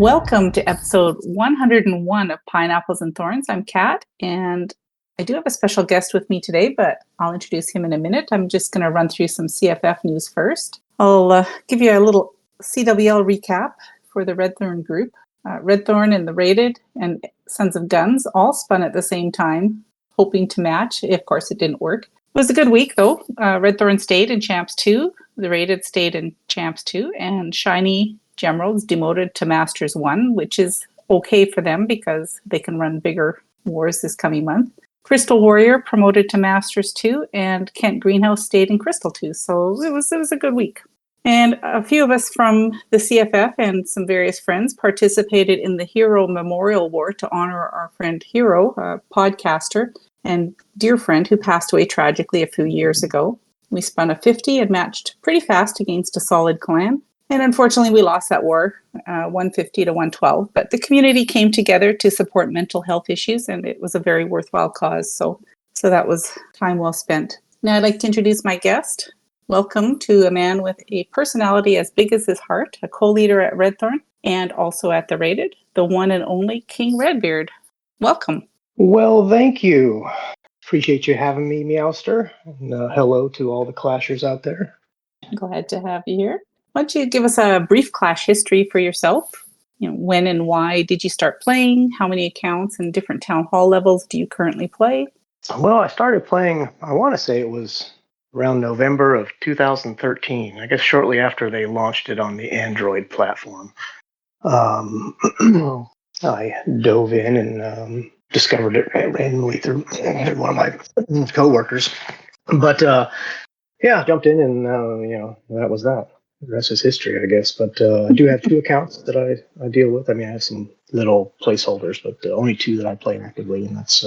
Welcome to episode 101 of Pineapples and Thorns. I'm Kat, and I do have a special guest with me today, but I'll introduce him in a minute. I'm just going to run through some CFF news first. I'll give you a little CWL recap for the RedThorn group. RedThorn and the Rated and Sons of Guns all spun at the same time, hoping to match. Of course, it didn't work. It was a good week, though. RedThorn stayed in Champs 2. The Rated stayed in Champs 2, and Shiny Gemeralds demoted to Masters 1, which is okay for them because they can run bigger wars this coming month. Crystal Warrior promoted to Masters 2, and Kent Greenhouse stayed in Crystal 2. So it was a good week. And a few of us from the CFF and some various friends participated in the Hero Memorial War to honor our friend Hero, a podcaster and dear friend who passed away tragically a few years ago. We spun a 50 and matched pretty fast against a solid clan. And unfortunately, we lost that war, 150 to 112. But the community came together to support mental health issues, and it was a very worthwhile cause. So that was time well spent. Now I'd like to introduce my guest. Welcome to a man with a personality as big as his heart, a co-leader at RedThorn, and also at the Rated, the one and only King Redbeard. Welcome. Well, thank you. Appreciate you having me, Meowster. And hello to all the clashers out there. Glad to have you here. Why don't you give us a brief clash history for yourself? When and why did you start playing? How many accounts and different town hall levels do you currently play? Well, I started playing, I want to say it was around November of 2013. I guess shortly after they launched it on the Android platform. I dove in and discovered it randomly through one of my coworkers. But yeah, jumped in and that was that. The rest is history, I guess. But I do have two accounts that I deal with. I mean, I have some little placeholders, but only two that I play actively, and that's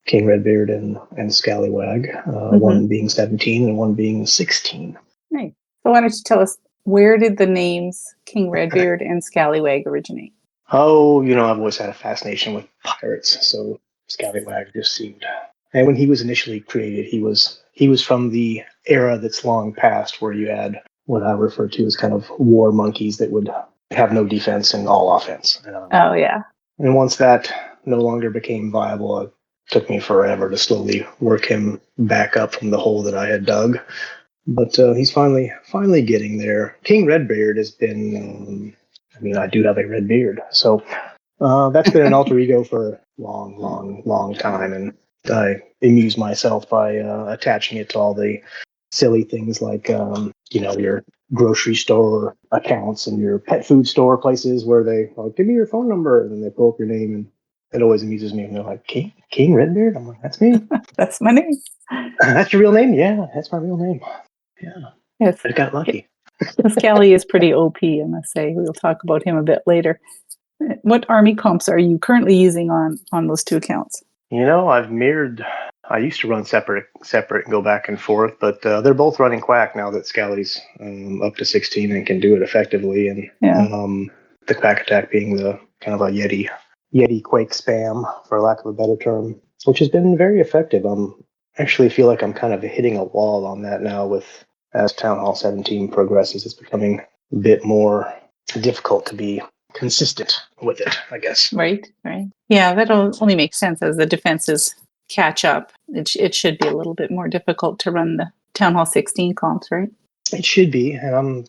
King Redbeard and Scallywag. One being 17 and one being 16. Nice. So why don't you tell us, where did the names King Redbeard and Scallywag originate? Oh, I've always had a fascination with pirates, so Scallywag just seemed. And when he was initially created, he was from the era that's long past, where you had what I refer to as kind of war monkeys that would have no defense and all offense. Oh, yeah. And once that no longer became viable, it took me forever to slowly work him back up from the hole that I had dug. But he's finally getting there. King Redbeard has been, I do have a red beard. So that's been an alter ego for a long time. And I amuse myself by attaching it to all the silly things like, your grocery store accounts and your pet food store places where they give me your phone number, and then they pull up your name, and it always amuses me. And they're like, King Redbeard? I'm like, that's me. That's my name. That's your real name? Yeah, that's my real name. Yeah. Yes. I got lucky. Scally is pretty OP, I must say. We'll talk about him a bit later. What army comps are you currently using on those two accounts? I've mirrored. I used to run separate and go back and forth, but they're both running Quack now that Scally's up to 16 and can do it effectively. And the Quack attack being the kind of a Yeti Quake spam, for lack of a better term, which has been very effective. Actually feel like I'm kind of hitting a wall on that now as Town Hall 17 progresses. It's becoming a bit more difficult to be consistent with it, I guess. Right. Yeah, that'll only make sense as the defenses catch up. It should be a little bit more difficult to run the Town Hall 16 comps, right? It should be, and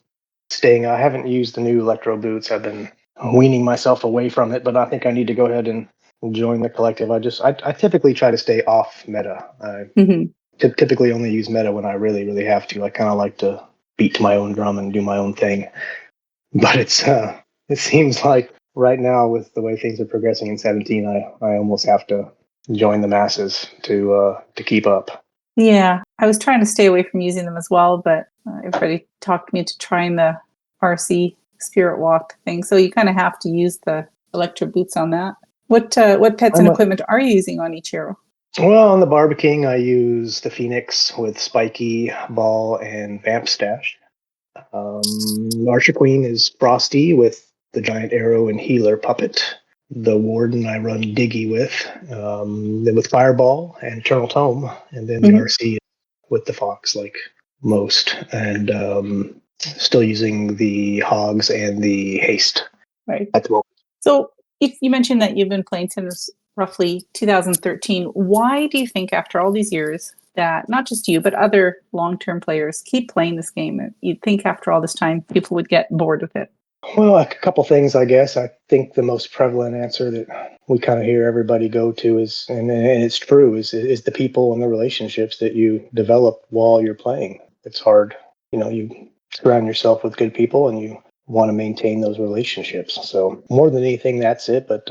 I haven't used the new Electro Boots. I've been weaning myself away from it, but I think I need to go ahead and join the collective. I typically try to stay off meta. I typically only use meta when I really, really have to. I kind of like to beat to my own drum and do my own thing. But it seems like right now, with the way things are progressing in 17, I almost have to join the masses to keep up. Yeah, I was trying to stay away from using them as well, but everybody talked me into trying the RC Spirit Walk thing. So you kind of have to use the Electro Boots on that. What pets and equipment are you using on each hero? Well, on the Barber King, I use the Phoenix with Spiky, Ball, and Vamp Stash. Archer Queen is Frosty with the Giant Arrow and Healer Puppet. The Warden I run Diggy with. Then with Fireball and Eternal Tome. And then the RC with the Fox, like most. And still using the Hogs and the Haste. Right. At the moment. So you mentioned that you've been playing since roughly 2013. Why do you think, after all these years, that not just you but other long-term players keep playing this game? You'd think after all this time, people would get bored with it. Well, a couple things, I guess. I think the most prevalent answer that we kind of hear everybody go to is, and it's true, is the people and the relationships that you develop while you're playing. It's hard, you surround yourself with good people and you want to maintain those relationships. So more than anything, that's it. But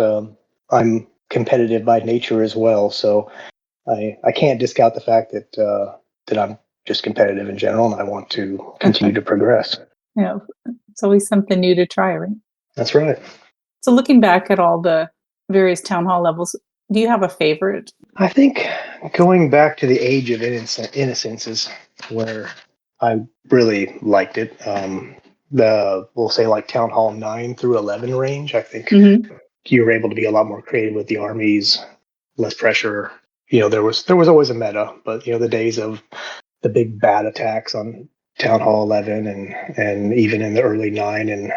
I'm competitive by nature as well, so I can't discount the fact that I'm just competitive in general, and I want to continue to progress. You know, it's always something new to try, right? That's right. So looking back at all the various town hall levels, do you have a favorite? I think going back to the age of innocence is where I really liked it. We'll say like Town Hall 9 through 11 range. I think you were able to be a lot more creative with the armies, less pressure. There was always a meta, but the days of the big bat attacks on Town Hall 11 and even in the early 9 and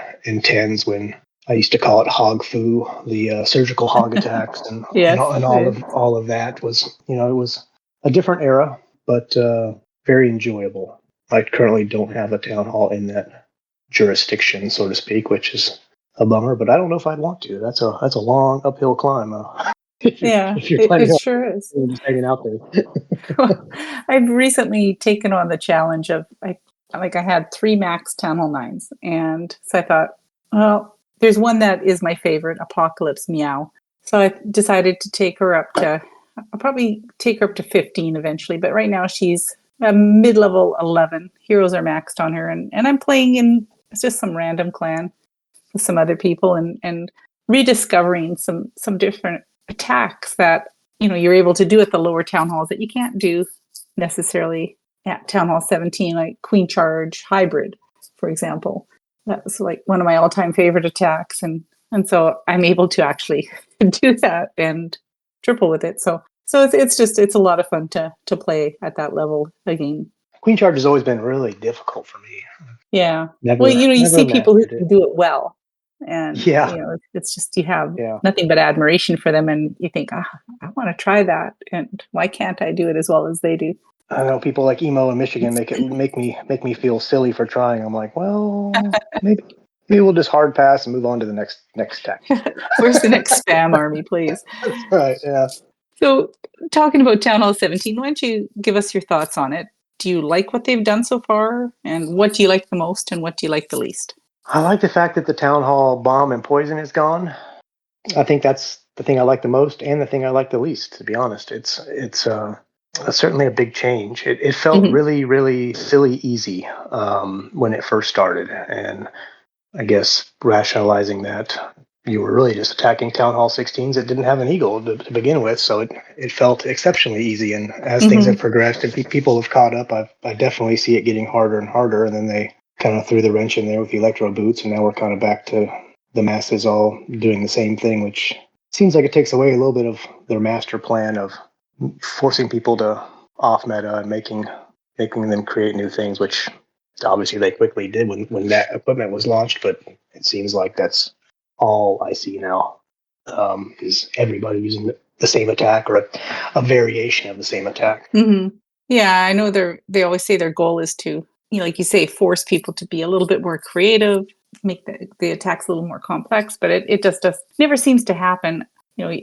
10s when I used to call it hog foo, the surgical hog attacks and, Yes. and all of that was, it was a different era, but very enjoyable. I currently don't have a town hall in that jurisdiction, so to speak, which is a bummer, but I don't know if I'd want to. That's a long uphill climb. If you're planning It on sure is. just hanging out there. I've recently taken on the challenge of I had 3 max Town Hall 9s, and so I thought, well, there's one that is my favorite, Apocalypse Meow. So I decided to take her up to, I'll probably take her up to 15 eventually, but right now she's a mid-level 11. Heroes are maxed on her, and I'm playing in just some random clan with some other people and rediscovering some different attacks that you're able to do at the lower town halls that you can't do necessarily at Town Hall 17, like Queen Charge Hybrid, for example. That was like one of my all-time favorite attacks, and so I'm able to actually do that and triple with it. So it's a lot of fun to play at that level again. Queen Charge has always been really difficult for me. Yeah. Well, Never, you never see people who mastered it. can do it well, and Yeah, it's just you have yeah. nothing but admiration for them, and you think, I want to try that, and why can't I do it as well as they do? I know people like Emo in Michigan make me feel silly for trying. I'm like, well, maybe we'll just hard pass and move on to the next tech. Where's the next spam army, please? That's right. Yeah. So, talking about Town Hall 17, why don't you give us your thoughts on it? Do you like what they've done so far? And what do you like the most and what do you like the least? I like the fact that the town hall bomb and poison is gone. I think that's the thing I like the most and the thing I like the least. To be honest, it's certainly a big change. It felt Mhm. really really silly easy when it first started, and I guess rationalizing that you were really just attacking Town Hall 16s that didn't have an eagle to begin with, so it felt exceptionally easy. And as things have Mhm. progressed and people have caught up, I definitely see it getting harder and harder. And then they kind of threw the wrench in there with the electro boots, and now we're kind of back to the masses all doing the same thing, which seems like it takes away a little bit of their master plan of forcing people to off meta and making them create new things, which obviously they quickly did when that equipment was launched. But it seems like that's all I see now, is everybody using the same attack or a variation of the same attack. Mhm. Yeah, I know they always say their goal is to, like you say, force people to be a little bit more creative, make the attacks a little more complex, but it just never seems to happen.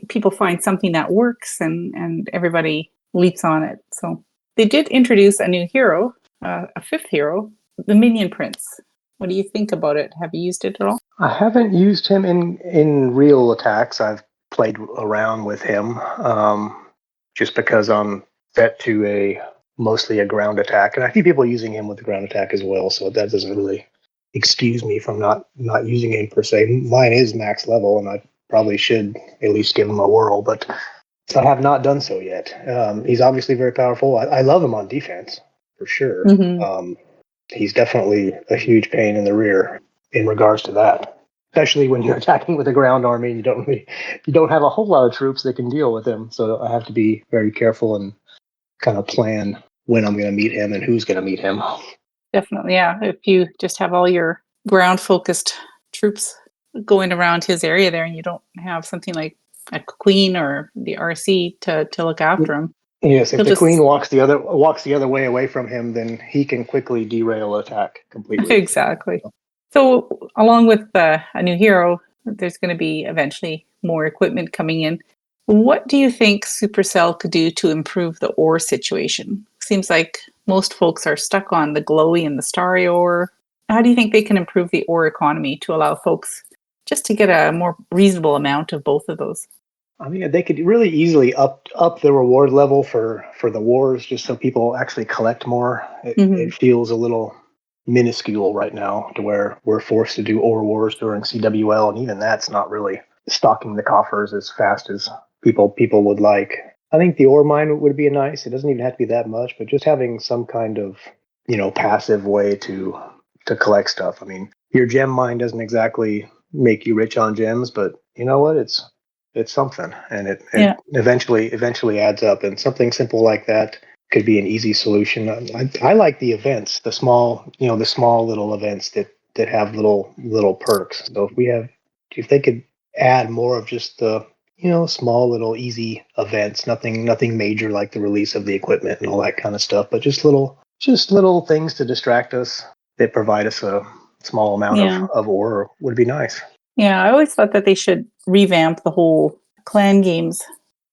People find something that works and everybody leaps on it. So they did introduce a new hero, a fifth hero, the Minion Prince. What do you think about it? Have you used it at all? I haven't used him in real attacks. I've played around with him, just because I'm set to mostly a ground attack, and I see people using him with the ground attack as well. So that doesn't really excuse me from not using him per se. Mine is max level, and I probably should at least give him a whirl, but I have not done so yet. He's obviously very powerful. I love him on defense for sure. Hmm. He's definitely a huge pain in the rear in regards to that, especially when you're attacking with a ground army and you don't have a whole lot of troops that can deal with him. So I have to be very careful and kind of plan when I'm going to meet him and who's going to meet him. Definitely, yeah. If you just have all your ground focused troops, going around his area there and you don't have something like a queen or the RC to look after him. Yes, if He'll the queen just walks the other way away from him, then he can quickly derail attack completely. exactly. So along with a new hero, there's going to be eventually more equipment coming in. What do you think Supercell could do to improve the ore situation? Seems like most folks are stuck on the glowy and the starry ore. How do you think they can improve the ore economy to allow folks just to get a more reasonable amount of both of those? I mean, they could really easily up the reward level for the wars, just so people actually collect more. It Hmm. feels a little minuscule right now, to where we're forced to do ore wars during CWL, and even that's not really stocking the coffers as fast as people would like. I think the ore mine would be nice. It doesn't even have to be that much, but just having some kind of passive way to collect stuff. I mean, your gem mine doesn't exactly make you rich on gems, but you know what? It's something, and it Yeah. eventually adds up. And something simple like that could be an easy solution. I like the events, the small little events that have little perks. So if they could add more of just the small little easy events, nothing major like the release of the equipment and all that kind of stuff, but just little things to distract us that provide us a small amount Yeah. of ore would be nice. Yeah. I always thought that they should revamp the whole clan games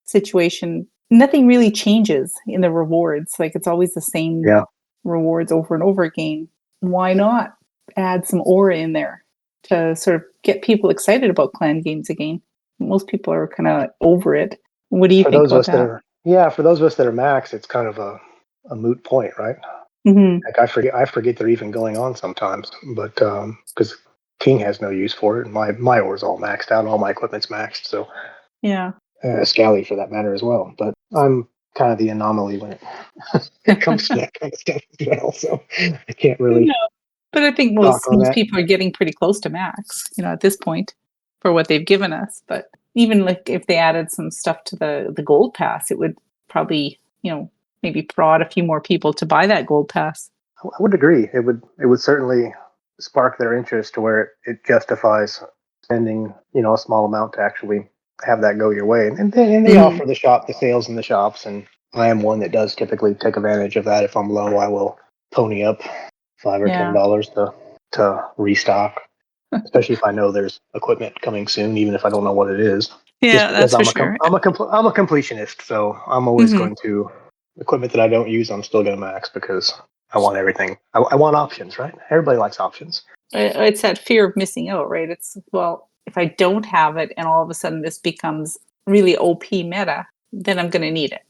situation. Nothing really changes in the rewards. Like it's always the same Yeah. rewards over and over again. Why not add some aura in there to sort of get people excited about clan games again? Most people are kind of over it. What do you For think those of about us that that? are Yeah, for those of us that are max, it's kind of a moot point, right? Hmm. Like I forget they're even going on sometimes, but because King has no use for it, and my ore's all maxed out, all my equipment's maxed, so Yeah. Scally for that matter as well. But I'm kind of the anomaly when it comes to that kind of stuff as well, so I can't really No, but I think talk on most that. people are getting pretty close to max, at this point for what they've given us. But even like if they added some stuff to the gold pass, it would probably, maybe prod a few more people to buy that gold pass. I would agree. It would certainly spark their interest to where it justifies spending a small amount to actually have that go your way. And they Mm, offer the sales in the shops, and I am one that does typically take advantage of that. If I'm low, I will pony up $5 or yeah. $10 to restock, especially if I know there's equipment coming soon, even if I don't know what it is. Just Yeah, because that's for sure. I'm a completionist, so I'm always Hmm. going to equipment that I don't use. I'm still going to max because I want everything. I want options, right? Everybody likes options. It's that fear of missing out, right? It's, well, if I don't have it and all of a sudden this becomes really OP meta, then I'm going to need it.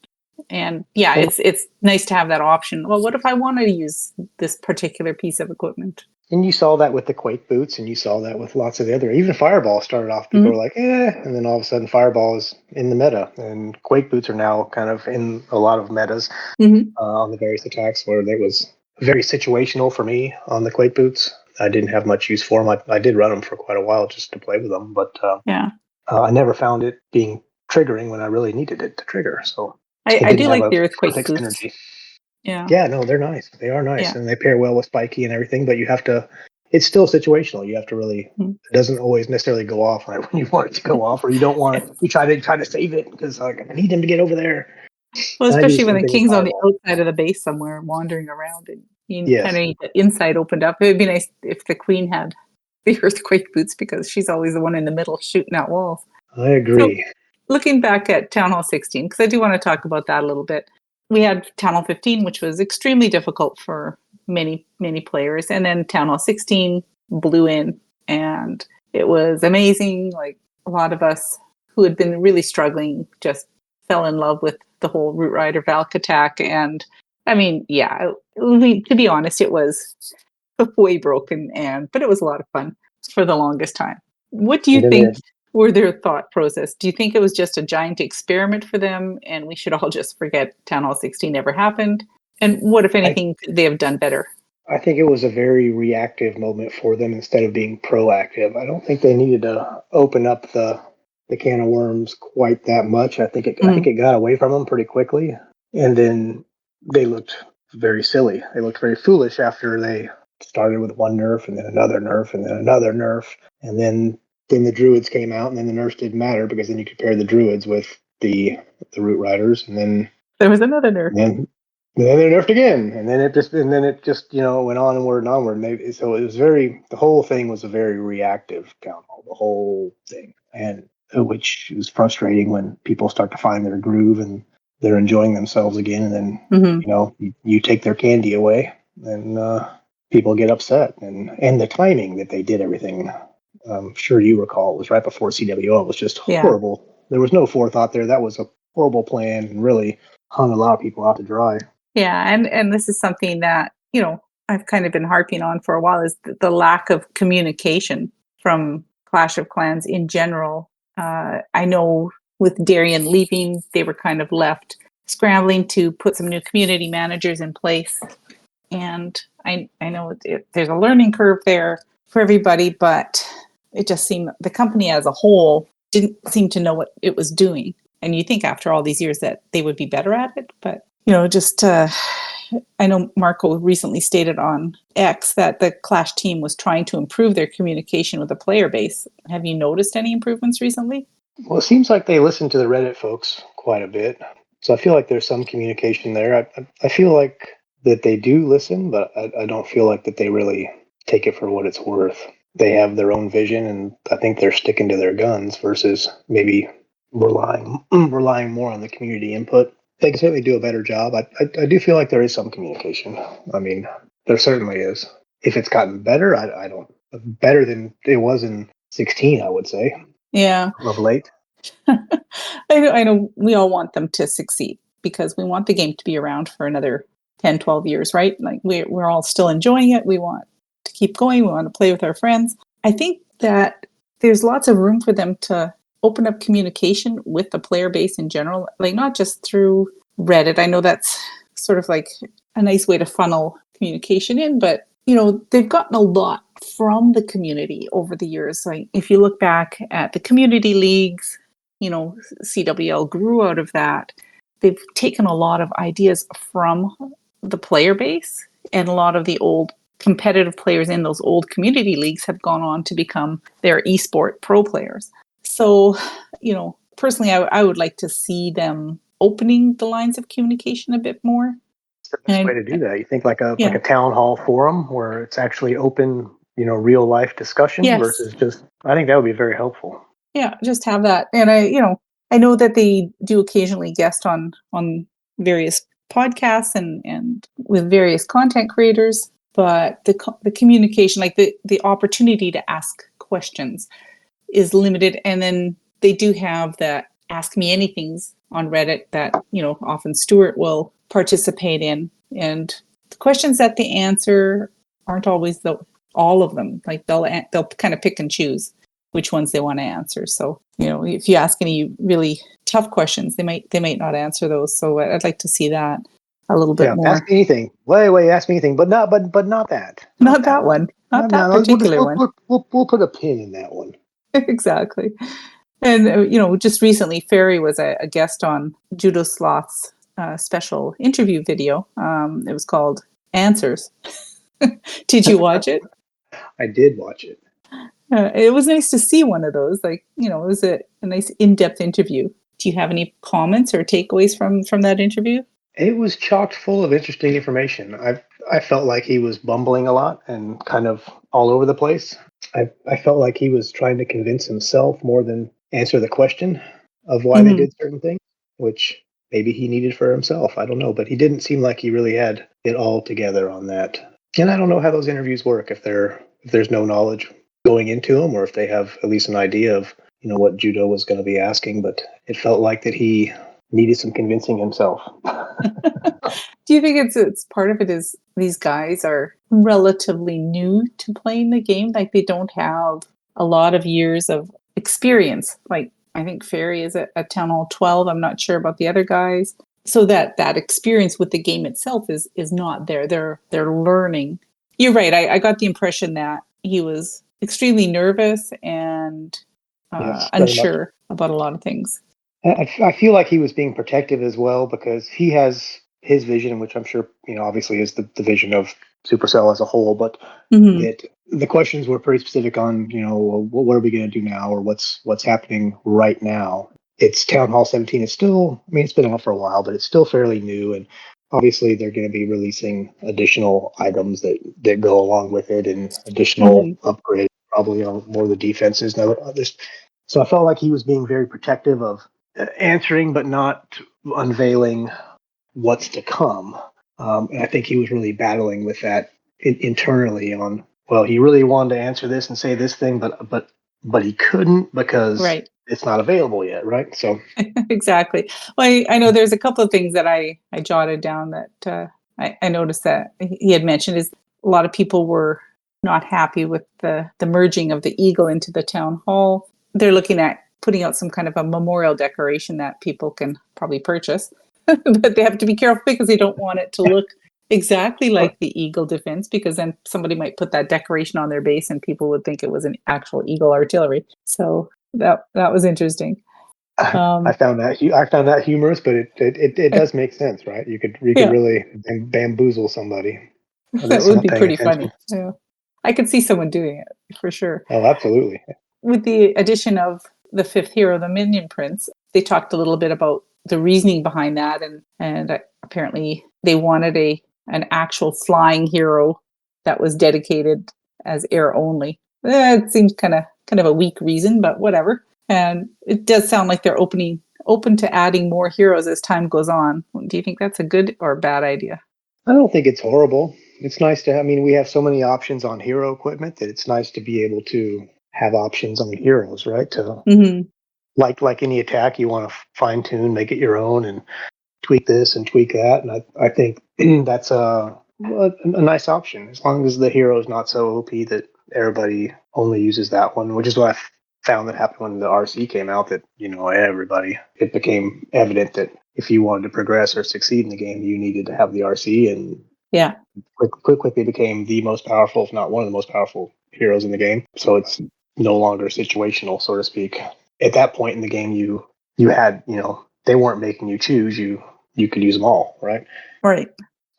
And yeah, And, it's nice to have that option. Well, what if I want to use this particular piece of equipment? and you saw that with the Quake boots, and you saw that with lots of the other. Even Fireball started off, people were Hmm. like, and then all of a sudden Fireball is in the meta, and Quake boots are now kind of in a lot of metas Hmm. on the various attacks, where it was very situational for me on the Quake boots. I didn't have much use for them. I did run them for quite a while just to play with them, but Yeah, I never found it being triggering when I really needed it to trigger. So it I didn't do have like a the earthquake perfect boots. synergy. Yeah, Yeah, no, they're nice. They are nice, yeah. and they pair well with spiky and everything. But you have to. It's still situational. You have to really. Mhm. It doesn't always necessarily go off right when you want it to go off, or you don't want it. You try to save it because like I need him to get over there. Well, And I do the especially when same the thing with king's on the Fireball. outside of the base somewhere, wandering around, and you kind Yes, of need the inside opened up. It would be nice if the queen had the earthquake boots because she's always the one in the middle shooting at walls. I So, agree. looking back at Town Hall 16, because I do want to talk about that a little bit. We had Town Hall 15, which was extremely difficult for many players, and then Town Hall 16 blew in, and it was amazing. Like a lot of us who had been really struggling just fell in love with the whole Root Rider Valk attack, and I mean, yeah, to be honest, it was way broken, but it was a lot of fun for the longest time. What do you And then think were their thought process? Do you think it was just a giant experiment for them and we should all just forget Town Hall 16 ever happened? And what, if I anything, could they have done better? I think it was a very reactive moment for them instead of being proactive. I don't think they needed to open up the can of worms quite that much. I think Mm, it got away from them pretty quickly, and then they looked very silly. They looked very foolish after they started with one nerf and then another nerf and then another nerf, and then then the druids came out, and then the nerfs didn't matter because then you compare the druids with the root riders, and then there was another nerf. And then they nerfed again, and then it just went onward and onward. So it was the whole thing was a very reactive town hall, the whole thing, and which is frustrating when people start to find their groove and they're enjoying themselves again, and then you take their candy away, and people get upset, and the timing that they did everything. I'm sure you recall it was right before CWO. It was just horrible. Yeah. There was no forethought there. That was a horrible plan, and really hung a lot of people out to dry. Yeah, and this is something that, I've kind of been harping on for a while, is the lack of communication from Clash of Clans in general. I know with Darian leaving, they were kind of left scrambling to put some new community managers in place. And I know there's a learning curve there for everybody, but it just seemed the company as a whole didn't seem to know what it was doing. And you think after all these years that they would be better at it, but I know Marco recently stated on X that the Clash team was trying to improve their communication with the player base. Have you noticed any improvements recently? Well, it seems like they listen to the Reddit folks quite a bit. So I feel like there's some communication there. I feel like that they do listen, but I don't feel like that they really take it for what it's worth. They have their own vision, and I think they're sticking to their guns versus maybe relying more on the community input. They can certainly do a better job. I do feel like there is some communication. I mean, there certainly is. If it's gotten better, I don't. Better than it was in 16, I would say. Yeah. Of late. I know we all want them to succeed because we want the game to be around for another 10, 12 years, right? Like we're all still enjoying it. We want to keep going. We want to play with our friends. I think that there's lots of room for them to open up communication with the player base in general, like not just through Reddit. I know that's sort of like a nice way to funnel communication in, but they've gotten a lot from the community over the years. Like if you look back at the community leagues, CWL grew out of that. They've taken a lot of ideas from the player base, and a lot of the old competitive players in those old community leagues have gone on to become their esport pro players. So, personally, I would like to see them opening the lines of communication a bit more. What's the best way to do that? You think like a town hall forum where it's actually open, real life discussion versus just, I think that would be very helpful. Yeah, just have that. And I know that they do occasionally guest on various podcasts and with various content creators, but the communication, like the opportunity to ask questions is limited. And then they do have that Ask Me Anythings on Reddit that, often Stuart will participate in. And the questions that they answer aren't always all of them. Like they'll kind of pick and choose which ones they want to answer. So, if you ask any really tough questions, they might not answer those. So I'd like to see that a little bit more. Ask me anything. Wait, ask me anything, but not that. Not that one. Not that particular one. We'll put a pin in that one. Exactly. And, just recently, Ferry was a guest on Judo Sloth's special interview video. It was called Answers. Did you watch it? I did watch it. It was nice to see one of those. Like, it was a nice in-depth interview. Do you have any comments or takeaways from that interview? It was chock full of interesting information. I felt like he was bumbling a lot and kind of all over the place. I felt like he was trying to convince himself more than answer the question of why they did certain things, which maybe he needed for himself. I don't know, but he didn't seem like he really had it all together on that. And I don't know how those interviews work, if there's no knowledge going into them, or if they have at least an idea of what judo was going to be asking. But it felt like that he needed some convincing himself. Do you think it's part of it is these guys are relatively new to playing the game? Like they don't have a lot of years of experience. Like I think Ferry is at Town Hall 12. I'm not sure about the other guys. So that experience with the game itself is not there. They're learning. You're right. I got the impression that he was extremely nervous and unsure about a lot of things. I feel like he was being protective as well because he has his vision, which I'm sure, obviously is the vision of Supercell as a whole, but that the questions were pretty specific on, what are we going to do now, or what's happening right now. It's Town Hall 17. It's still, I mean, it's been out for a while, but it's still fairly new, and obviously they're going to be releasing additional items that go along with it, and additional upgrades, probably on more of the defenses. Now, so I felt like he was being very protective of answering, but not unveiling what's to come. And I think he was really battling with that internally on, well, he really wanted to answer this and say this thing, but he couldn't because Right. it's not available yet, right? So Exactly. Well, I know there's a couple of things that I jotted down that I noticed that he had mentioned is a lot of people were not happy with the merging of the eagle into the town hall. They're looking at putting out some kind of a memorial decoration that people can probably purchase, but they have to be careful because they don't want it to look exactly like the eagle defense, because then somebody might put that decoration on their base and people would think it was an actual eagle artillery. So that was interesting. I found that humorous, but it does make sense, right? You could Yeah, really bamboozle somebody that that's would not be paying pretty attention. funny. Yeah. I could see someone doing it for sure. Oh, absolutely. With the addition of the fifth hero, the Minion Prince, they talked a little bit about the reasoning behind that, and apparently they wanted an actual flying hero that was dedicated as air only. It seems kind of a weak reason, but whatever. And it does sound like they're open to adding more heroes as time goes on. Do you think that's a good or bad idea? I don't think it's horrible. It's nice to. I mean, we have so many options on hero equipment that it's nice to be able to have options on heroes, right? To Mm-hmm. like any attack, you want to fine tune, make it your own, and tweak this and tweak that. And I think that's a nice option, as long as the hero is not so OP that everybody only uses that one, which is what I found that happened when the RC came out, that, everybody, it became evident that if you wanted to progress or succeed in the game, you needed to have the RC, and Yeah. quickly became the most powerful, if not one of the most powerful heroes in the game. So it's no longer situational, so to speak. At that point in the game, you had, they weren't making you choose. You could use them all, right? Right.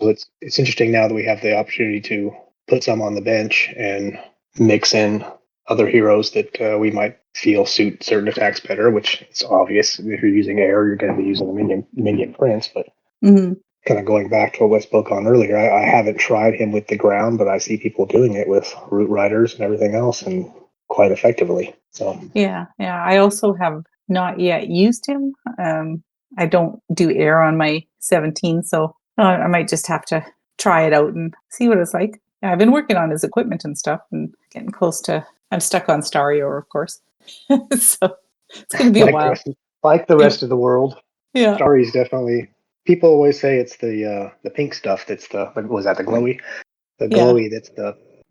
So it's interesting now that we have the opportunity to put some on the bench and mix in other heroes that we might feel suit certain attacks better. Which it's obvious, if you're using air, you're going to be using the minion prince. But Mm-hmm. kind of going back to what Wes spoke on earlier, I haven't tried him with the ground, but I see people doing it with root riders and everything else, and quite effectively. So Yeah. Yeah. I also have not yet used him. I don't do air on my 17, so I might just have to try it out and see what it's like. Yeah, I've been working on his equipment and stuff and getting close to. I'm stuck on Stario, of course, so it's going to be a like while. the Yeah. rest of the world, Yeah. Starry's definitely. People always say it's the pink stuff that's was that the glowy? The Yeah. glowy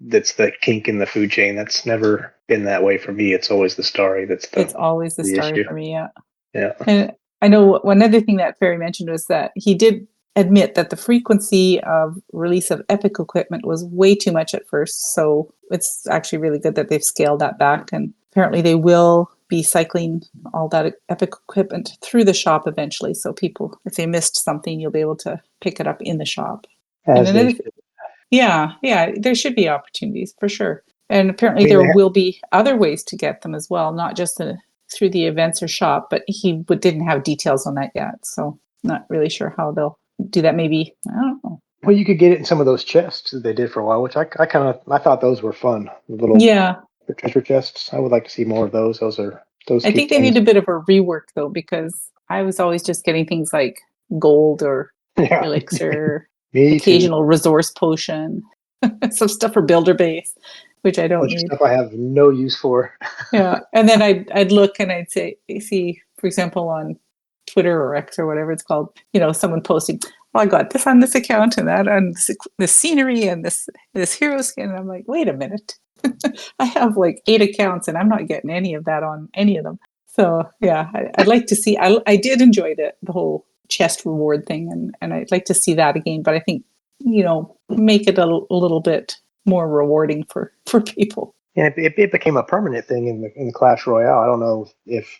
that's the kink in the food chain. That's never been that way for me. It's always the Starry that's It's always the the story issue. for me. Yeah. Yeah. And I know one other thing that Ferry mentioned was that he did admit that the frequency of release of epic equipment was way too much at first. So it's actually really good that they've scaled that back. And apparently they will be cycling all that epic equipment through the shop eventually. So people, if they missed something, you'll be able to pick it up in the shop. And As they another, should. yeah, there should be opportunities for sure. And I apparently mean, there will be other ways to get them as well, not just through the events or shop, but he didn't have details on that yet. So not really sure how they'll do that. Maybe, I don't know. well, you could get it in some of those chests that they did for a while, which I thought those were fun. The little Yeah, treasure chests. I would like to see more of those. Those I keep think they need things. a bit of a rework though, because I was always just getting things like gold or Yeah, elixir, me too. occasional resource potion, some stuff for builder base, which I don't Bunch of need. stuff I have no use for. Yeah, and then I'd look and I'd see, for example, on Twitter or X or whatever it's called, someone posting, "Oh, I got this on this account and that on this scenery and this hero skin." And I'm like, wait a minute, I have like 8 accounts and I'm not getting any of that on any of them. So yeah, I'd like to see. I did enjoy the whole chest reward thing, and I'd like to see that again. But I think make it a little bit more rewarding for people. Yeah, it became a permanent thing in the Clash Royale. I don't know if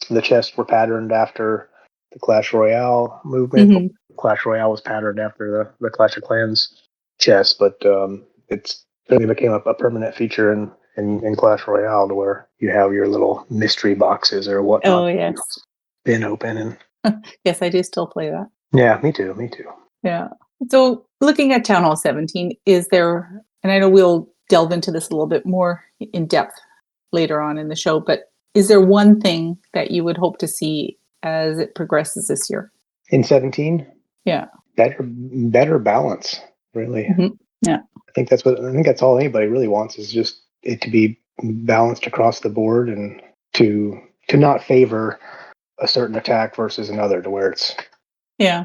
the chests were patterned after the Clash Royale movement, or Hmm. Clash Royale was patterned after the Clash of Clans chest, but really became a permanent feature in Clash Royale, to where you have your little mystery boxes or whatnot. Oh, yes. Spin open and Yes, I do still play that. yeah, me too. Yeah. So looking at Town Hall 17, is there, and I know we'll delve into this a little bit more in depth later on in the show, but is there one thing that you would hope to see as it progresses this year? In 17, Yeah. better balance, really. Mm-hmm. Yeah. I think that's all anybody really wants, is just it to be balanced across the board, and to not favor a certain attack versus another, to where it's, Yeah.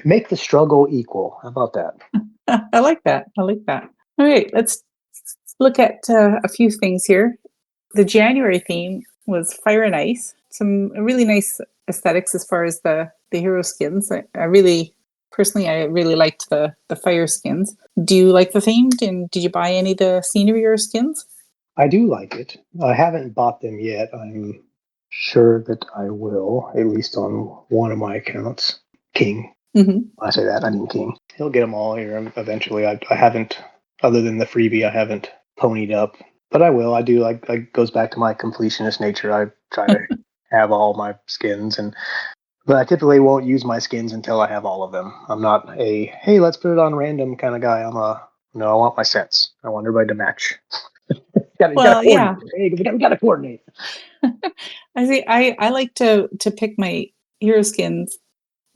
make the struggle equal. How about that? I like that. I like that. All right, let's look at a few things here. The January theme was Fire and Ice. Some really nice aesthetics as far as the hero skins. I really, personally, I really liked the fire skins. Do you like the theme? And did you buy any of the scenery or skins? I do like it. I haven't bought them yet. I'm sure that I will, at least on one of my accounts. King. Mm-hmm. When I say that, I mean King. He'll get them all here eventually. I haven't, other than the freebie, I haven't ponied up, but I will. I do. Like, it goes back to my completionist nature. I try to have all my skins, but I typically won't use my skins until I have all of them. I'm not a, hey, let's put it on random kind of guy. No, I want my sets. I want everybody to match. Well, yeah. Hey, we gotta coordinate. I see. I like to pick my hero skins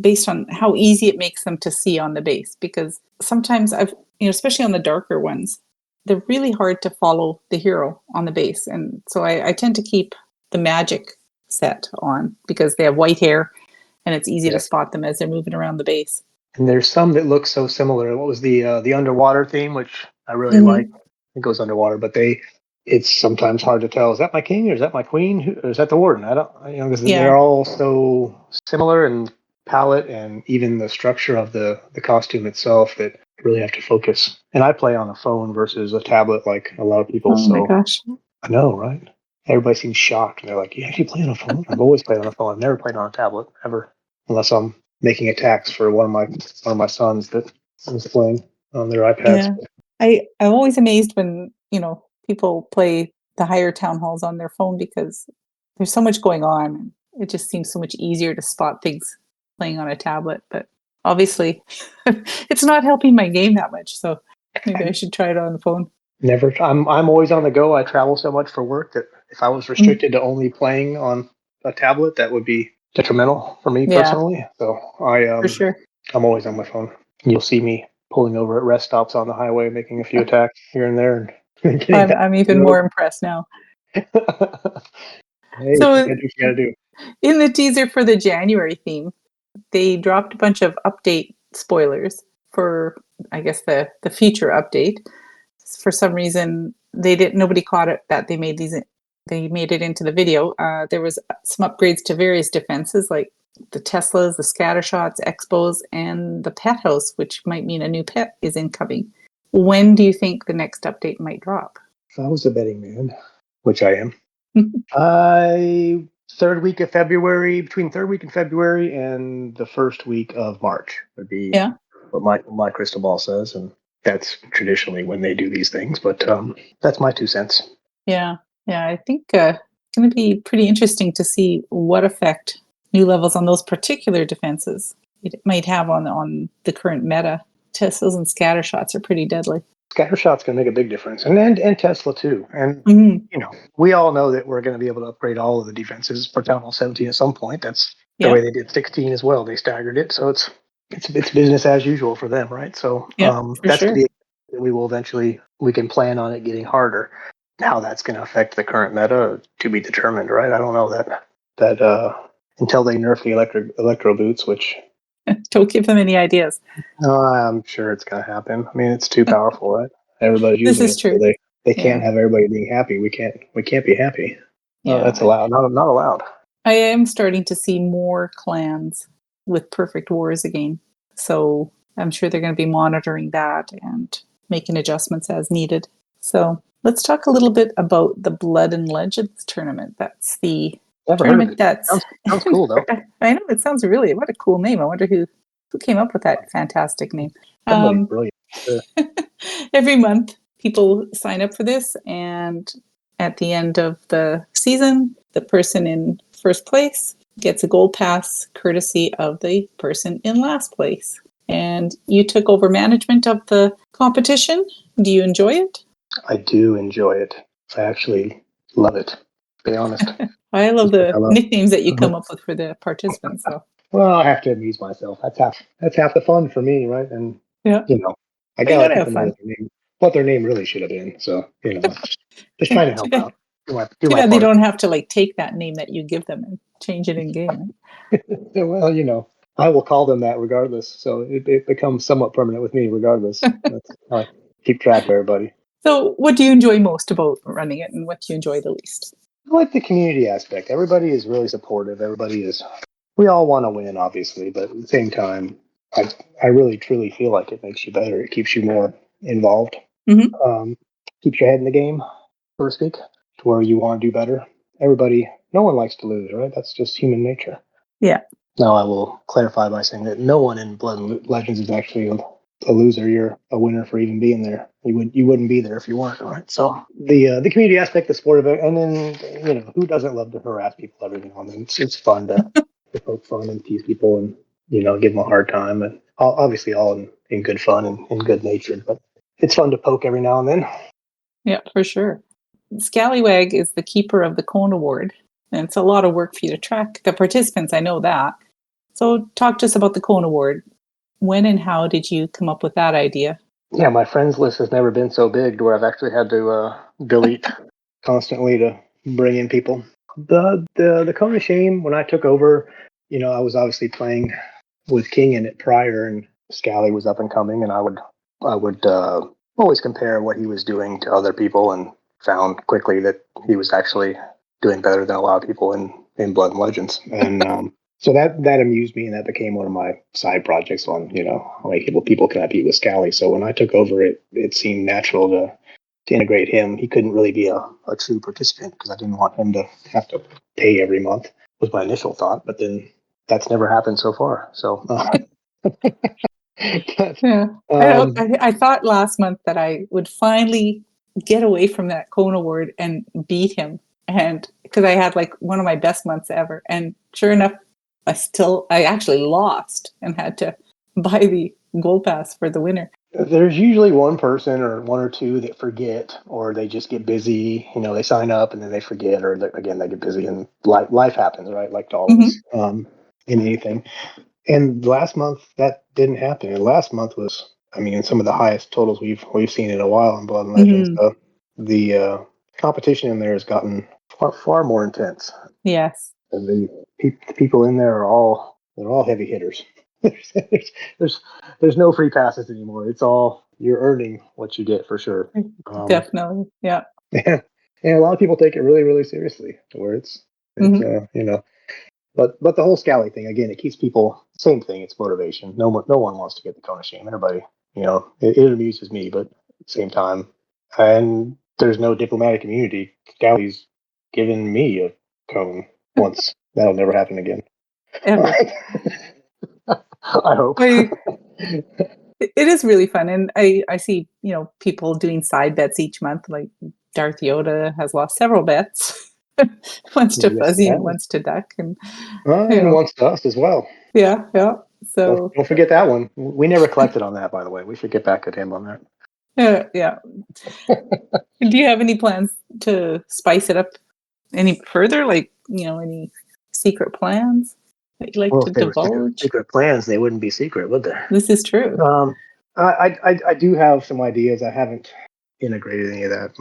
based on how easy it makes them to see on the base, because sometimes especially on the darker ones, they're really hard to follow the hero on the base. And so I tend to keep the magic set on because they have white hair and it's easy to spot them as they're moving around the base. And there's some that look so similar. What was the underwater theme, which I really Mm-hmm. like? It goes underwater, but it's sometimes hard to tell. Is that my king, or is that my queen, or is that the warden? I don't, because they're all so similar in palette and even the structure of the costume itself, that you really have to focus. And I play on a phone versus a tablet, like a lot of people. Oh my gosh. I know, right? Everybody seems shocked. They're like, "You actually play on a phone?" I've always played on a phone. I've never played on a tablet ever, unless I'm making attacks for one of my sons that was playing on their iPads. Yeah. I'm always amazed when, people play the higher town halls on their phone, because there's so much going on. It just seems so much easier to spot things playing on a tablet, but obviously it's not helping my game that much. So maybe I should try it on the phone. Never. I'm always on the go. I travel so much for work that if I was restricted to only playing on a tablet, that would be detrimental for me personally. So For sure. I'm always on my phone. You'll see me pulling over at rest stops on the highway, making a few attacks here and there, and getting back. I'm even more impressed now. Hey, So you gotta do. in the teaser for the January theme, they dropped a bunch of update spoilers for, I guess, the future update. For some reason, nobody caught it that they made it into the video. There was some upgrades to various defenses, like the Teslas, the scatter shots, expos, and the pet house, which might mean a new pet is incoming. When do you think the next update might drop? If I was a betting man, which I am, third week of February, between third week in February and the first week of March would be what my crystal ball says, and that's traditionally when they do these things. But that's my 2 cents. Yeah, I think it's going to be pretty interesting to see what effect new levels on those particular defenses it might have on the current meta. Teslas and scatter shots are pretty deadly. Scatter shot's going to make a big difference, and Tesla too. And we all know that we're going to be able to upgrade all of the defenses for Town Hall 17 at some point. That's the way they did 16 as well. They staggered it, so it's business as usual for them, right? So that's sure. The we will eventually, we can plan on it getting harder. How that's going to affect the current meta, to be determined, right? I don't know that until they nerf the electro boots, which don't give them any ideas. No, I'm sure it's going to happen. I mean, it's too powerful, right? Everybody's using it. This is true. So they can't have everybody being happy. We can't be happy. Yeah, that's allowed. Not allowed. I am starting to see more clans with perfect wars again. So I'm sure they're going to be monitoring that and making adjustments as needed. So let's talk a little bit about the Blood and Legends tournament. That's the tournament that's sounds cool though. I know, it sounds what a cool name. I wonder who came up with that fantastic name. Somebody brilliant. Every month, people sign up for this, and at the end of the season, the person in first place gets a gold pass courtesy of the person in last place. And you took over management of the competition. Do you enjoy it? I do enjoy it. I actually love it, to be honest. I love I the love nicknames that you come up with for the participants. So Well, I have to amuse myself. That's half the fun for me, right? And yeah, I but you gotta let gotta have people know fun. what their name really should have been. So just trying to Too help bad, out, do too my bad they part. don't have to like take that name that you give them and change it in game. Yeah, well, I will call them that regardless. So it becomes somewhat permanent with me regardless. That's how I keep track of everybody. So, what do you enjoy most about running it, and what do you enjoy the least? I like the community aspect. Everybody is really supportive. We all want to win, obviously, but at the same time, I, I really truly feel like it makes you better. It keeps you more involved, Hmm. um, keeps your head in the game, so to speak, to where you want to do better. No one likes to lose, right? That's just human nature. Yeah, Now, I will clarify by saying that no one in Blood and Legends is actually a loser. You're a winner for even being there. You wouldn't be there if you weren't. Right. So the community aspect, the sport of it, and then who doesn't love to harass people every now and then? It's fun to poke fun and tease people and give them a hard time, and obviously all in good fun and in good nature. But it's fun to poke every now and then. yeah, for sure. Scallywag is the keeper of the Cone Award, and it's a lot of work for you to track the participants. I know that. So, talk to us about the Cone Award. When and how did you come up with that idea? Yeah, my friends list has never been so big to where I've actually had to delete constantly to bring in people. The Cone of Shame, when I took over, I was obviously playing with King in it prior, and Scally was up and coming, and I would always compare what he was doing to other people, and found quickly that he was actually doing better than a lot of people in Blood and Legends, and so that amused me, and that became one of my side projects on how many people can I beat with Scally. So when I took over, it seemed natural to integrate him. He couldn't really be a true participant because I didn't want him to have to pay every month, was my initial thought. But then that's never happened so far. So, but, Yeah. um, I thought last month that I would finally get away from that Cone Award and beat him. And because I had like one of my best months ever. And sure enough, I actually lost and had to buy the gold pass for the winner. there's usually one person or one or two that forget, or they just get busy. They sign up and then they forget, or again they get busy, and life happens, right? Like to all of us, Hmm. in anything. And last month that didn't happen. And last month was, I mean, some of the highest totals we've seen in a while in Blood and Legends. Hmm. The competition in there has gotten far more intense. Yes. And the people in there they're all heavy hitters. there's, there's there's no free passes anymore. It's all you're earning what you get for sure. Um, Definitely. Yeah. and a lot of people take it really really seriously, to where it's Hmm. But the whole Scally thing, again, it keeps people, same thing. It's motivation. No one wants to get the Cone of Shame. Everybody, it amuses me, but at the same time, and there's no diplomatic immunity. Scally's given me a cone once. That'll never happen again. Ever. I hope. I, it is really fun. And I see, people doing side bets each month. Like Darth Yoda has lost several bets. Once to Yes, it Fuzzy and has. once to Duck. And, And once to us as well. yeah, yeah. Don't, So, don't forget that one. We never collected on that, by the way. We should get back at him on that. yeah, yeah. Do you have any plans to spice it up any further? Like, any secret plans that you like Well, to if they were divulge? secret plans, they wouldn't be secret, would they? This is true. I do have some ideas. I haven't integrated any of that.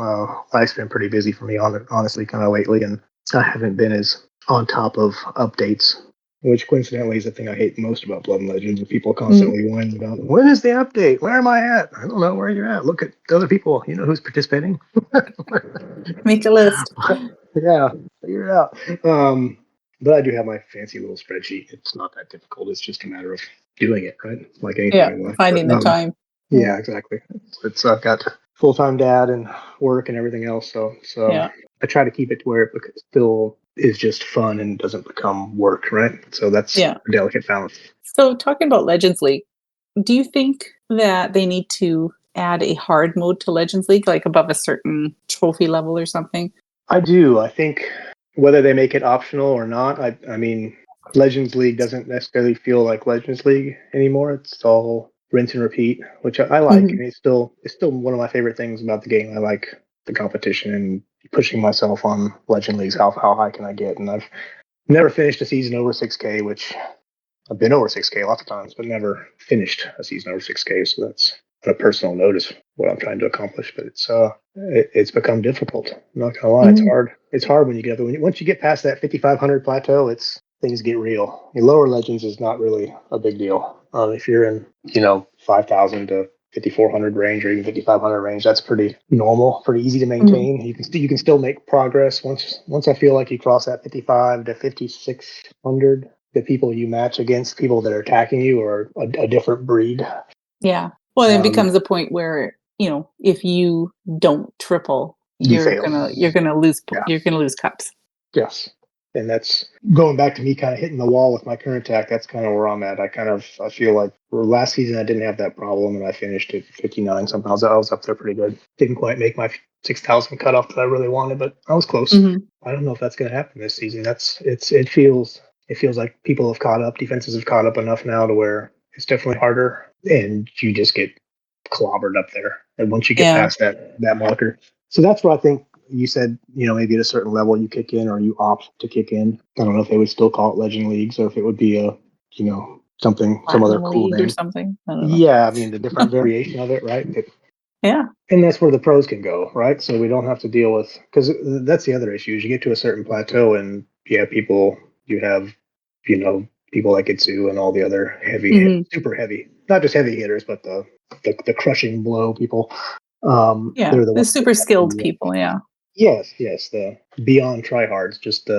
Life's been pretty busy for me, honestly, kind of lately, and I haven't been as on top of updates. Which coincidentally is the thing I hate most about Blood and Legends. People Mhm. constantly whining about, when is the update? Where am I at? I don't know where you're at. Look at the other people. You know who's participating. Make a list. Yeah, figure it out. But I do have my fancy little spreadsheet. It's not that difficult. It's just a matter of doing it, right? Like anything Yeah, in life. But finding the time. Yeah, yeah, exactly. It's I've got full time dad and work and everything else, so yeah, I try to keep it to where it still is just fun and doesn't become work, right? So that's yeah. a delicate balance. So, talking about Legends League, do you think that they need to add a hard mode to Legends League, like above a certain trophy level or something? I do. I think whether they make it optional or not, I mean, Legends League doesn't necessarily feel like Legends League anymore. It's all rinse and repeat, which I like. Mhm. And it's still one of my favorite things about the game. I like the competition and pushing myself on Legend Leagues. How high can I get? And I've never finished a season over 6K, which I've been over 6K lots of times, but never finished a season over 6K. So that's on a personal notice what I'm trying to accomplish. But it's become difficult. I'm not gonna lie, it's Mhm. hard. It's hard when you get up. Once you get past that 5,500 plateau, things get real. Your lower legends is not really a big deal. If you're in 5,000 to 5,400 range or even 5,500 range, that's pretty normal, pretty easy to Mhm. maintain. You can still make progress once I feel like you cross that 55 to 5,600. The people you match against, people that are attacking you, are a different breed. Yeah. Well, it Um, becomes a point where, if you don't triple, you fail. Yeah. you're gonna lose cups. Yes. And that's going back to me kind of hitting the wall with my current attack. That's kind of where I'm at. I feel like last season I didn't have that problem and I finished at 59 somehow. I was up there pretty good. Didn't quite make my 6,000 cutoff that I really wanted, but I was close. Mhm. I don't know if that's going to happen this season. It feels like people have caught up. Defenses have caught up enough now to where it's definitely harder and you just get clobbered up there. And once you get Yeah. past that marker. So that's what I think you said, maybe at a certain level you kick in or you opt to kick in. I don't know if they would still call it Legend Leagues or if it would be some other Platinum cool League or name. something. I don't know. Yeah, I mean, the different variation of it, right? Yeah. And that's where the pros can go, right? So we don't have to deal with, because that's the other issue is you get to a certain plateau and you have, people like Itsu and all the other Mhm. super heavy, not just heavy hitters, but the crushing blow people. Yeah. They're the The ones that super have skilled to, people, yeah. yes, the beyond tryhards, just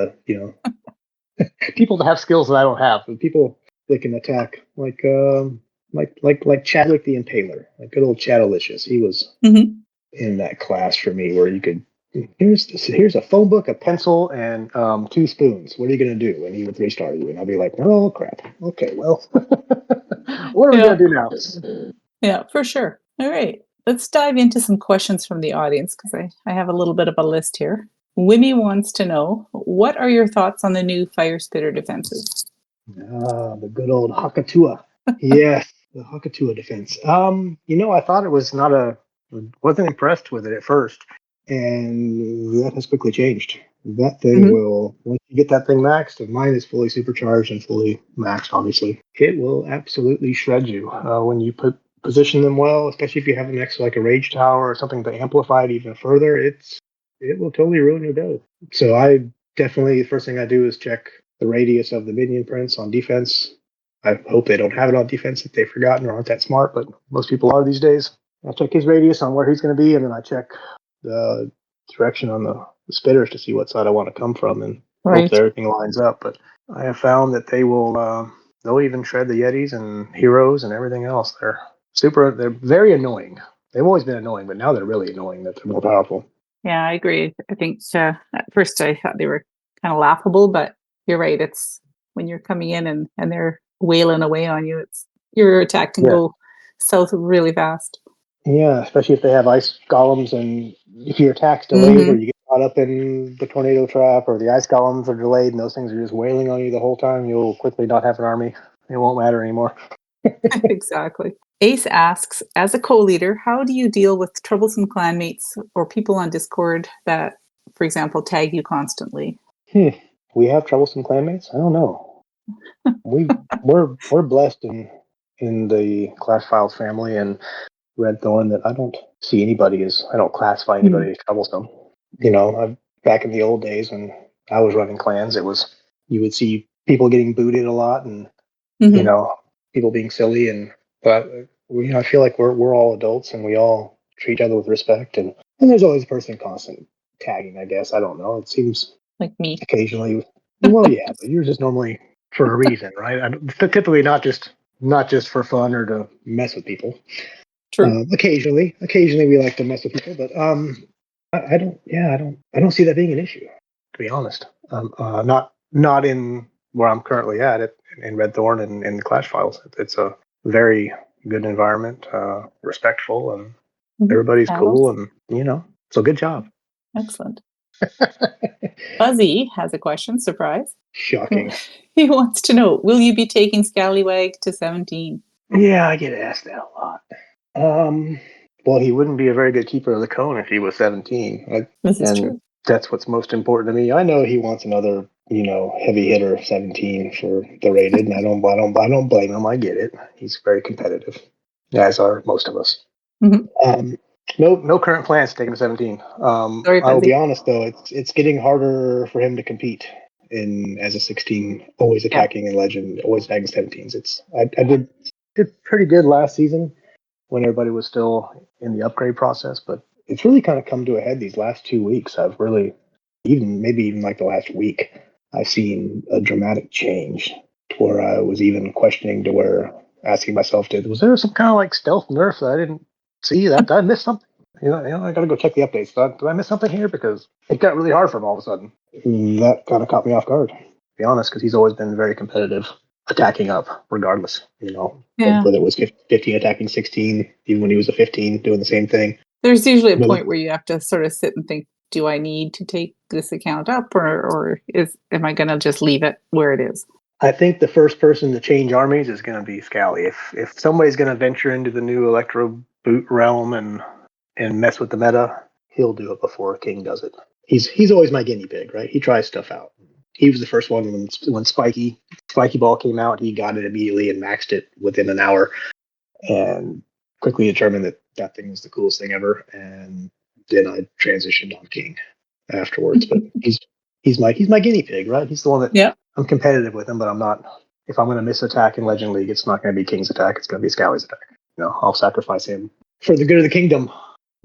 people that have skills that I don't have, and people that can attack like Chadwick the Impaler, like good old Chadalicious. He was Mhm. in that class for me where you could here's a phone book, a pencil, and 2 spoons. What are you gonna do? And he would 3-star you, and I'd be like, oh crap. Okay, well, what are we Yeah. gonna do now? Yeah, for sure. All right. Let's dive into some questions from the audience because I have a little bit of a list here. Wimmy wants to know, what are your thoughts on the new fire spitter defenses? The good old Hakatua. Yes, the Hakatua defense. I thought it was not wasn't impressed with it at first, and that has quickly changed. That thing Mhm. will, once you get that thing maxed, and mine is fully supercharged and fully maxed, obviously, it will absolutely shred you when you position them well, especially if you have them next to like a rage tower or something to amplify it even further. It will totally ruin your day. So I definitely, the first thing I do is check the radius of the minion prints on defense. I hope they don't have it on defense if they've forgotten or aren't that smart, but most people are these days. I check his radius on where he's going to be, and then I check the direction on the spitters to see what side I want to come from, and hope that Right. everything lines up. But I have found that they'll even shred the Yetis and heroes and everything else. They're very annoying. They've always been annoying, but now they're really annoying that they're more powerful. Yeah, I agree. I think at first I thought they were kind of laughable, but you're right. It's when you're coming in and they're wailing away on you, it's your attack can Yeah. go south really fast. Yeah, especially if they have ice golems, and if your attack's delayed or Hmm. you get caught up in the tornado trap or the ice golems are delayed and those things are just wailing on you the whole time, you'll quickly not have an army. It won't matter anymore. Exactly. Ace asks, as a co-leader, how do you deal with troublesome clanmates or people on Discord that, for example, tag you constantly? Hmm. We have troublesome clanmates? I don't know. We're blessed in the Clash Files family and RedThorn that I don't classify Mhm. anybody as troublesome. Back in the old days when I was running clans, you would see people getting booted a lot and you Mhm. know people being silly, but I feel like we're all adults and we all treat each other with respect, and there's always a person constant tagging. I guess I don't know. It seems Like me. occasionally. Well, yeah, but you're just normally for a reason, right? Typically not just for fun or to mess with people. True. Occasionally we like to mess with people, but I don't see that being an issue, to be honest. Not in where I'm currently at it in Red Thorn and in the Clash Files. It's a very good environment, respectful, and Mhm. everybody's Adults. cool, and so good job. Excellent. Fuzzy has a question. Surprise. Shocking. He wants to know, will you be taking Scallywag to 17? Yeah, I get asked that a lot. Well, he wouldn't be a very good keeper of the cone if he was 17, right? This is And true. that's what's most important to me. I know he wants another, heavy hitter 17 for the rated, and I don't blame him. I get it. He's very competitive, as are most of us. Mhm. No current plans to take him to 17. Sorry, I will be Fuzzy. honest though, it's getting harder for him to compete in as a 16, always Yeah. attacking in Legend, always attacking 17s. I did pretty good last season when everybody was still in the upgrade process, but it's really kind of come to a head these last 2 weeks. I've really, maybe even like the last week, I've seen a dramatic change to where I was even questioning, to where asking myself, was there some kind of like stealth nerf that I didn't see? Did I miss something? I got to go check the updates. Did I miss something here? Because it got really hard for him all of a sudden. That kind of caught me off guard, to be honest, because he's always been very competitive, attacking up regardless, Yeah. whether it was 15 attacking 16, even when he was a 15 doing the same thing. There's usually a Really, point where you have to sort of sit and think, do I need to take this account up, or am I going to just leave it where it is? I think the first person to change armies is going to be Scally. If somebody's going to venture into the new Electro boot realm and mess with the meta, he'll do it before King does it. He's always my guinea pig, right? He tries stuff out. He was the first one when Spiky Ball came out. He got it immediately and maxed it within an hour, and quickly determined that thing was the coolest thing ever. And then I transitioned on King afterwards. But he's my guinea pig, right? He's the one that Yeah. I'm competitive with him, but I'm not. If I'm going to miss attack in Legend League, it's not going to be King's attack. It's going to be Scally's attack. I'll sacrifice him for the good of the kingdom.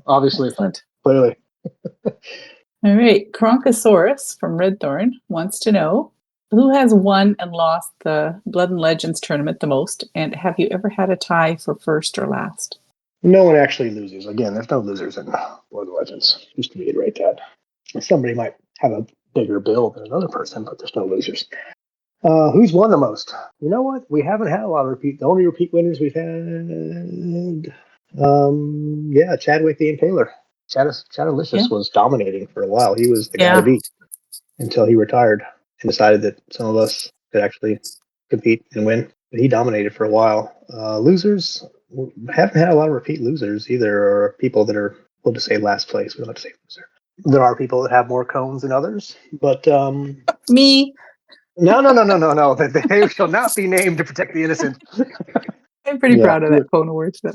Obviously, Excellent. clearly. All right. Kronkosaurus from RedThorn wants to know, who has won and lost the Blood and Legends tournament the most, and have you ever had a tie for first or last? No one actually loses. Again, there's no losers in Blood and Legends. Just to reiterate that. Somebody might have a bigger bill than another person, but there's no losers. Who's won the most? You know what? We haven't had a lot of repeat. The only repeat winners we've had, Chadwick the Impaler. Chadalicious was dominating for a while. He was the guy to Yeah. beat until he retired and decided that some of us could actually compete and win. But he dominated for a while. Losers, we haven't had a lot of repeat losers either, or people that are, we'll just say last place. We don't have to say loser. There are people that have more cones than others, but Me. no. They shall not be named to protect the innocent. I'm pretty proud of that cone award. So.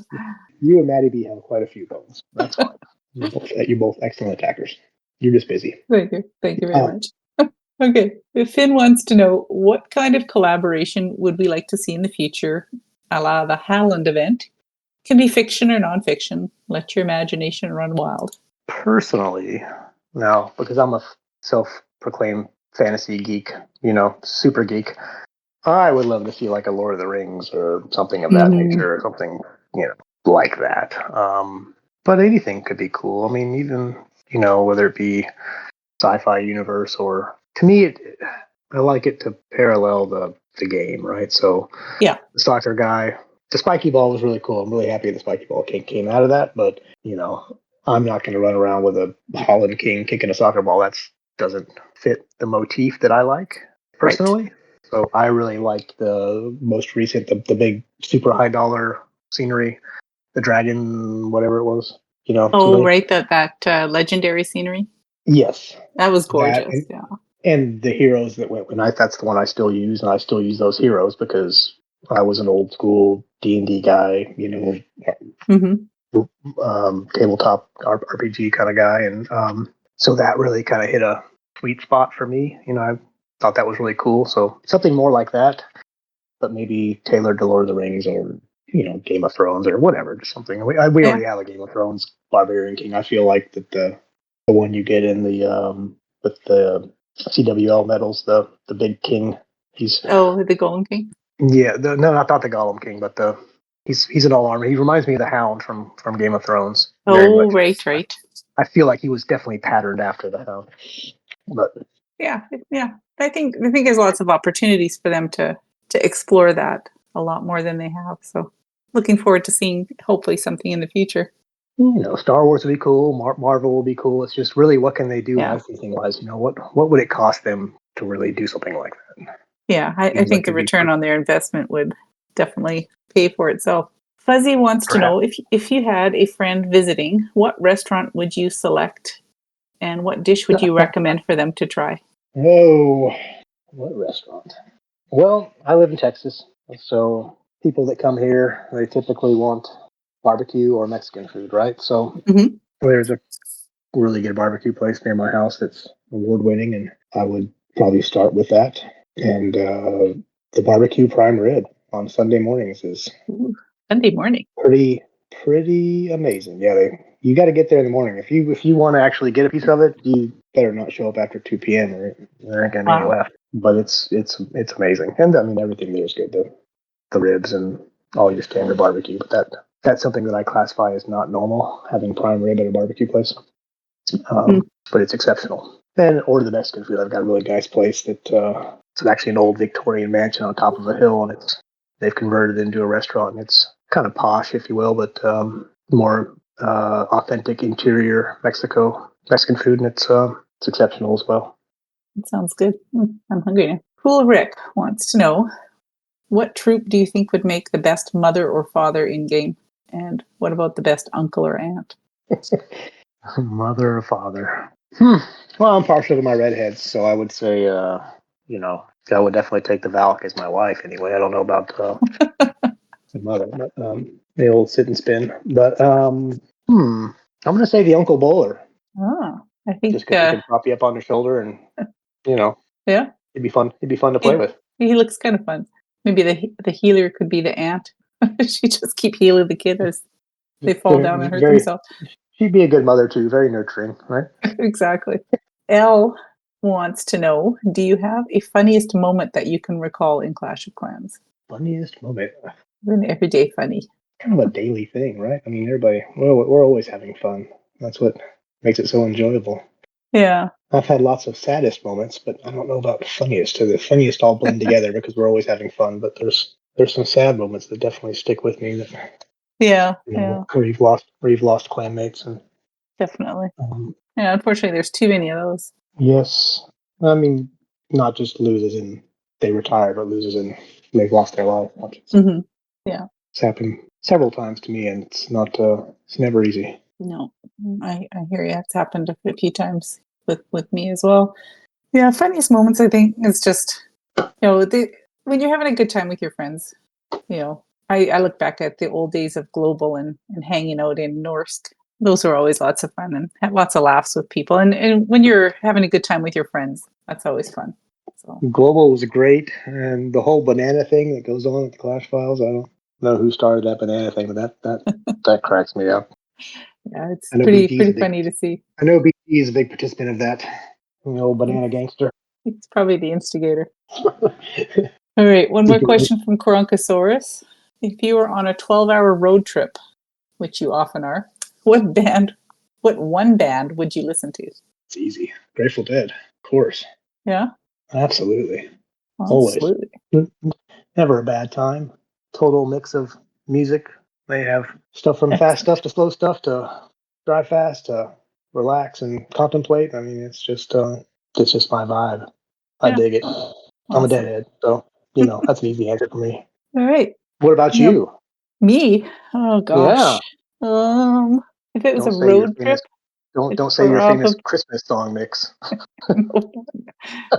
You and Maddie B have quite a few cones. That's fine. You're both excellent attackers. You're just busy. Thank you. Thank you very much. Okay. Finn wants to know, what kind of collaboration would we like to see in the future, a la the Haaland event? Can be fiction or nonfiction. Let your imagination run wild. Personally, no, because I'm a self-proclaimed fantasy geek, super geek. I would love to see like a Lord of the Rings or something of that nature, or something, like that. But anything could be cool. I mean, even, whether it be sci-fi universe, or to me, I like it to parallel the game, right? So Yeah. the soccer guy, the spiky ball was really cool. I'm really happy the spiky ball came out of that, but I'm not going to run around with a Holland King kicking a soccer ball. That doesn't fit the motif that I like personally. Right. So I really liked the most recent, the big super high dollar scenery, the dragon, whatever it was. Oh, right, that legendary scenery. Yes, that was gorgeous. Yeah, and the heroes that went with night. That's the one I still use, and I still use those heroes because I was an old school D&D guy. Tabletop RPG kind of guy, and so that really kind of hit a sweet spot for me. I thought that was really cool. So something more like that, but maybe tailored to Lord of the Rings or Game of Thrones or whatever. Just something. We already have a Game of Thrones Barbarian King. I feel like that the one you get in the with the CWL medals, the big king. He's the Golem King. Yeah, no, not the Gollum King, but he's an all armor. He reminds me of the Hound from Game of Thrones. Oh, right. I feel like he was definitely patterned after the Hound. But yeah. I think there's lots of opportunities for them to explore that a lot more than they have. So looking forward to seeing hopefully something in the future. Star Wars would be cool. Marvel will be cool. It's just really what can they do Yeah. licensing wise? What would it cost them to really do something like that? Yeah, I Seems like think the it'd be return on their investment would definitely pay for itself. Fuzzy wants to perhaps. know if you had a friend visiting, what restaurant would you select and what dish would you recommend for them to try? Oh, what restaurant? Well, I live in Texas, so people that come here, they typically want barbecue or Mexican food, right? So Hmm. there's a really good barbecue place near my house that's award winning, and I would probably start with that. And the barbecue prime rib on Sunday mornings is Sunday morning. pretty pretty amazing. Yeah, you got to get there in the morning. If you want to actually get a piece of it, you better not show up after 2 p.m. or there ain't gonna be any Wow. left. But it's amazing, and I mean everything there is good. The ribs and all your standard barbecue, but that's something that I classify as not normal, having prime rib at a barbecue place. Mm. But it's exceptional. And order the Mexican food. I've got a really nice place that it's actually an old Victorian mansion on top of a hill, and they've converted it into a restaurant. And it's kind of posh, if you will, but more authentic interior Mexican food, and it's exceptional as well. That sounds good. I'm hungry now. Cool Rick wants to know, what troop do you think would make the best mother or father in game? And what about the best uncle or aunt? Mother or father? Well, I'm partial to my redheads, so I would say, I would definitely take the Valk as my wife anyway. I don't know about the mother, but the old sit and spin. But I'm going to say the Uncle Bowler, Ah, I think, just because he can prop you up on the shoulder, and you know, yeah, it'd be fun. It'd be fun to play he, with. he looks kind of fun. Maybe the healer could be the aunt. She just keep healing the kid as they fall down and hurt Very, themselves. she'd be a good mother too. Very nurturing, right? Exactly. Elle wants to know, do you have a funniest moment that you can recall in Clash of Clans? Funniest moment. An everyday funny. Kind of a daily thing, right? I mean, we're always having fun. That's what makes it so enjoyable. Yeah. I've had lots of saddest moments, but I don't know about funniest. So the funniest all blend together because we're always having fun. But there's some sad moments that definitely stick with me. That Yeah. Yeah. where you've lost clanmates, and Definitely. um, Yeah. Unfortunately, there's too many of those. yes, I mean not just loses in they retire, but loses in they've lost their life. Hmm. Yeah. It's happened several times to me, and it's never easy. No, I hear you. It's happened a few times with me as well. Yeah. Funniest moments, I think, is just, when you're having a good time with your friends, I look back at the old days of Global and hanging out in Norsk. Those were always lots of fun and had lots of laughs with people. And when you're having a good time with your friends, that's always fun. So Global was great, and the whole banana thing that goes on with the Clash Files. I don't know who started that banana thing, but that cracks me up. yeah, it's I know pretty BT is a pretty big. funny to see. I know BT is a big participant of that. The old banana gangster. It's probably the instigator. All right, one more question from Coroncosaurus. If you were on a 12-hour road trip, which you often are, what one band would you listen to? It's easy. Grateful Dead, of course. Yeah, Absolutely. Always. absolutely. Never a bad time. Total mix of music. They have stuff from fast Excellent. stuff to slow stuff to drive fast to relax and contemplate. I mean, it's just my vibe. I Yeah, dig it. I'm a awesome. deadhead, so that's an easy answer for me. All right. What about Now, you? me? Oh Yeah. gosh. Um, if it was a Don't say your road trip, famous don't it's say your famous probably Christmas song mix.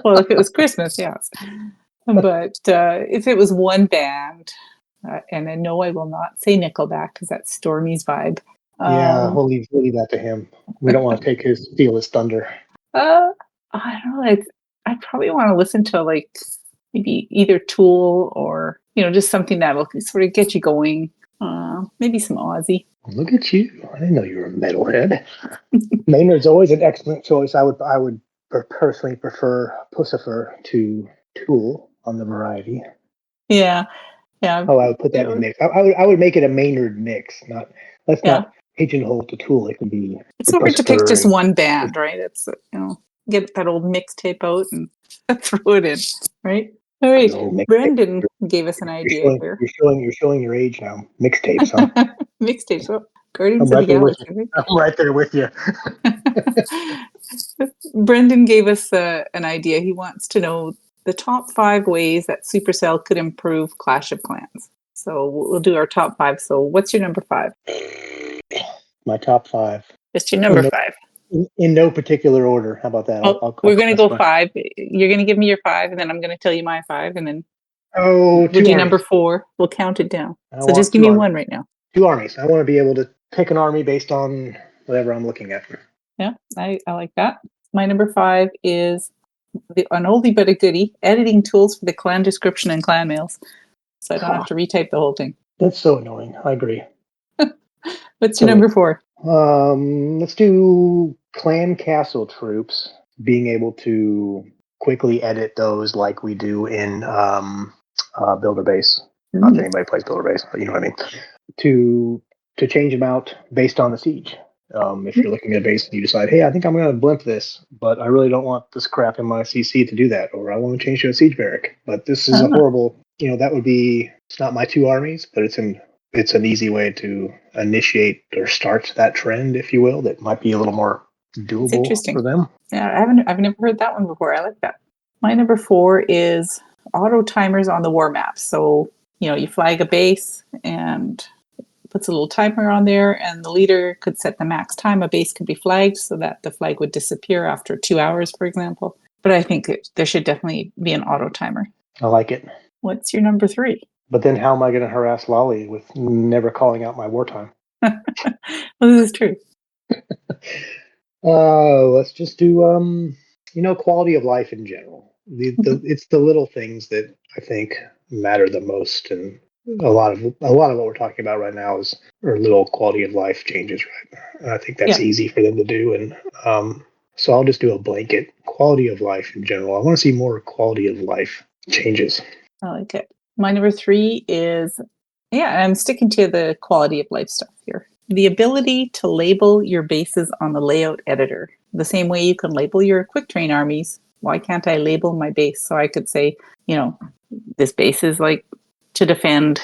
well, if it was Christmas, yes. But if it was one band, and I know I will not say Nickelback because that's Stormy's vibe. Yeah, Um, we'll leave that to him. We don't want to steal his thunder. uh, I don't know. I probably want to listen to like maybe either Tool or just something that will sort of get you going. Maybe some Aussie. Look at you! I didn't know you were a metalhead. Maynard's always an excellent choice. I would personally prefer Pussifer to Tool on the variety. Yeah, yeah, Oh, I would put that in the it mix. I would make it a Maynard mix. Let's yeah. not pigeonhole to Tool. It could be It's the so hard to pick Pussifer just and one band, right? It's get that old mixtape out and throw it in, right? All right. No mixtape. Brendan gave us an idea here. You're showing your age now. Mixtapes, huh? Mixtapes. Oh, I'm Guardians of the right there with you. Galaxy. I'm right there with you. Brendan gave us an idea. He wants to know the top 5 ways that Supercell could improve Clash of Clans. So we'll do our top 5. So what's your number 5? My top 5. Just your number In no, 5. in no particular order. How about that? Oh, I'll we're going to go classify. 5. You're going to give me your 5, and then I'm going to tell you my 5, and then Oh, we'll 2 do armies. number 4. We'll count it down. I So want just give 2 me armies. one right now. 2 armies. I want to be able to pick an army based on whatever I'm looking at. Yeah, I like that. My number 5 is an oldie but a goodie, editing tools for the clan description and clan mails. So I don't have to retype the whole thing. That's so annoying. I agree. What's your number 4? Let's do clan castle troops. Being able to quickly edit those like we do in Builder Base. Not that anybody plays Builder Base, but you know what I mean. To change them out based on the siege. If you're looking at a base and you decide, hey, I think I'm going to blimp this, but I really don't want this crap in my CC to do that, or I want to change to a siege barrack. But this is a horrible, that would be, it's not my 2 armies, but it's an easy way to initiate or start that trend, if you will, that might be a little more doable for them. Yeah, I've never heard that one before. I like that. My number 4 is auto timers on the war map. So, you flag a base and puts a little timer on there, and the leader could set the max time a base could be flagged so that the flag would disappear after 2 hours, for example. But I think there should definitely be an auto timer. I like it. What's your number 3? But then how am I going to harass Lolly with never calling out my wartime? Well, this is true. Let's just do quality of life in general. It's the little things that I think matter the most, and a lot of what we're talking about right now are little quality of life changes, right? And I think that's easy for them to do, and so I'll just do a blanket quality of life in general. I want to see more quality of life changes. I like it. My number 3 is, I'm sticking to the quality of life stuff here. The ability to label your bases on the layout editor. The same way you can label your quick train armies. Why can't I label my base? So I could say, this base is like to defend,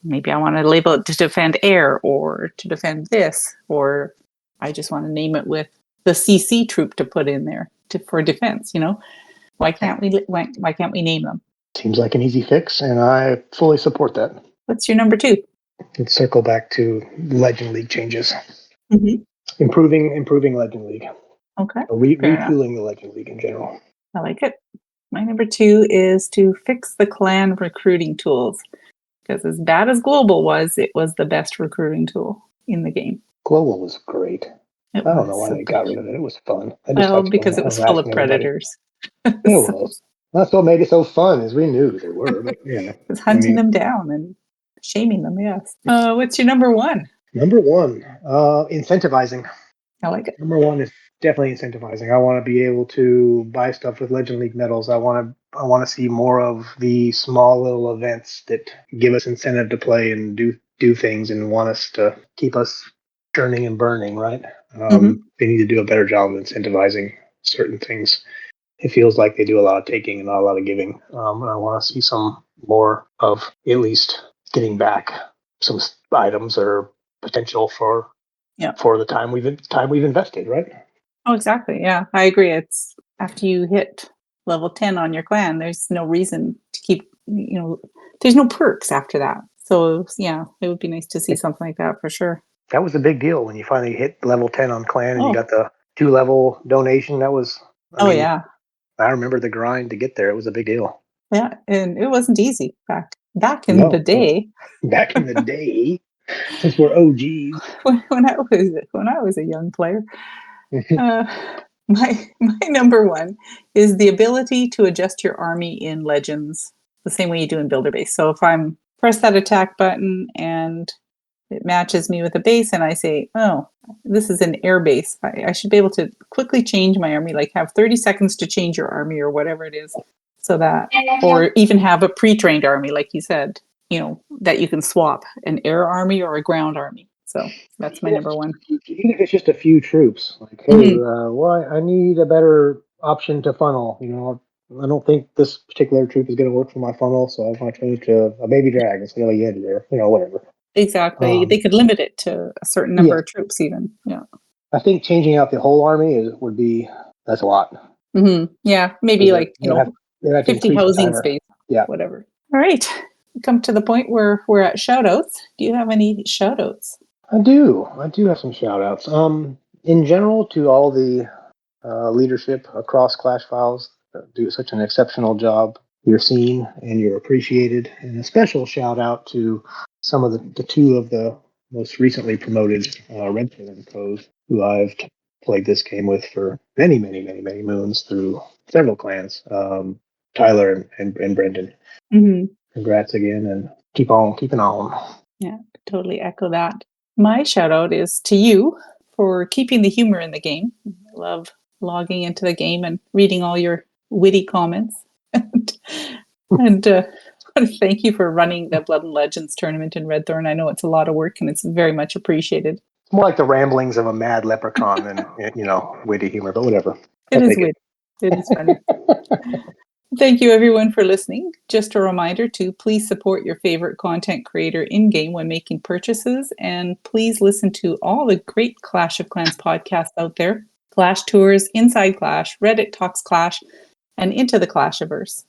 maybe I want to label it to defend air or to defend this, or I just want to name it with the CC troop to put in there for defense, Why can't we name them? Seems like an easy fix, and I fully support that. What's your number 2? Let's circle back to Legend League changes. Mm-hmm. Improving Legend League. Okay. Retooling the Legend League in general. I like it. My number 2 is to fix the clan recruiting tools. Because as bad as Global was, it was the best recruiting tool in the game. Global was great. I don't know why they got rid of it. It was fun. Because it was full of predators. It was. That's what made it so fun, is we knew they were. But, it was hunting them down and shaming them, yes. What's your number 1? Number 1, incentivizing. I like it. Number 1 is definitely incentivizing. I want to be able to buy stuff with Legend League medals. I want to see more of the small little events that give us incentive to play and do things and want us to keep us churning and burning, right? They need to do a better job of incentivizing certain things. It feels like they do a lot of taking and not a lot of giving. And I want to see some more of at least getting back some items or potential for the time we've invested, right? Oh, exactly. Yeah, I agree. It's after you hit level 10 on your clan, there's no reason to keep, there's no perks after that. So it would be nice to see something like that for sure. That was a big deal when you finally hit level 10 on clan and you got the 2-level donation. That was, I remember the grind to get there. It was a big deal. Yeah, and it wasn't easy back in the day. Back in the day, since we're OGs. When I was a young player. My number 1 is the ability to adjust your army in Legends the same way you do in Builder Base. So if I'm press that attack button and it matches me with a base and I say, oh, this is an air base, I should be able to quickly change my army, like have 30 seconds to change your army or whatever it is, so that, or even have a pre-trained army, like you said, that you can swap an air army or a ground army. So that's my number 1. Even if it's just a few troops, like, hey, I need a better option to funnel. I don't think this particular troop is going to work for my funnel, so I want to change to a baby drag instead of a Yeti or, whatever. Exactly. They could limit it to a certain number of troops even. Yeah. I think changing out the whole army that's a lot. Mm-hmm. Yeah. Maybe like, They have to 50 increase the housing timer. space. Yeah. Whatever. All right. We come to the point where we're at shout outs. Do you have any shout outs? I do have some shout outs. In general, to all the leadership across Clash Files do such an exceptional job. You're seen and you're appreciated. And a special shout out to some of the two of the most recently promoted RedThorn pros who I've played this game with for many, many, many, many moons through several clans. Tyler and Brendan. Mm-hmm. Congrats again, and keep on keeping on. Yeah, totally echo that. My shout out is to you for keeping the humor in the game. I love logging into the game and reading all your witty comments. and thank you for running the Blood and Legends tournament in RedThorn. I know it's a lot of work and it's very much appreciated. It's more like the ramblings of a mad leprechaun than, witty humor, but whatever. It is witty. It is funny. Thank you, everyone, for listening. Just a reminder to please support your favorite content creator in-game when making purchases, and please listen to all the great Clash of Clans podcasts out there. Clash Tours, Inside Clash, Reddit Talks Clash, and Into the Clashiverse.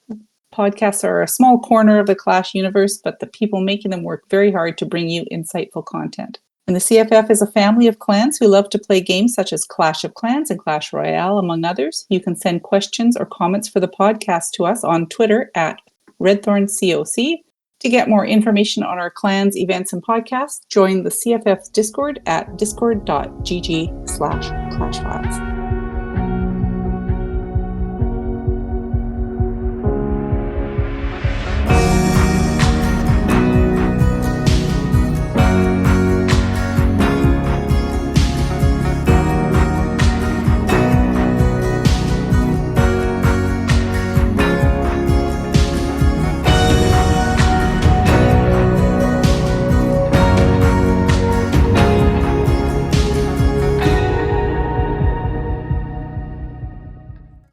Podcasts are a small corner of the Clash universe, but the people making them work very hard to bring you insightful content. And the CFF is a family of clans who love to play games such as Clash of Clans and Clash Royale, among others. You can send questions or comments for the podcast to us on Twitter at RedThornCOC. To get more information on our clans, events, and podcasts, join the CFF's Discord at discord.gg/clashfiles.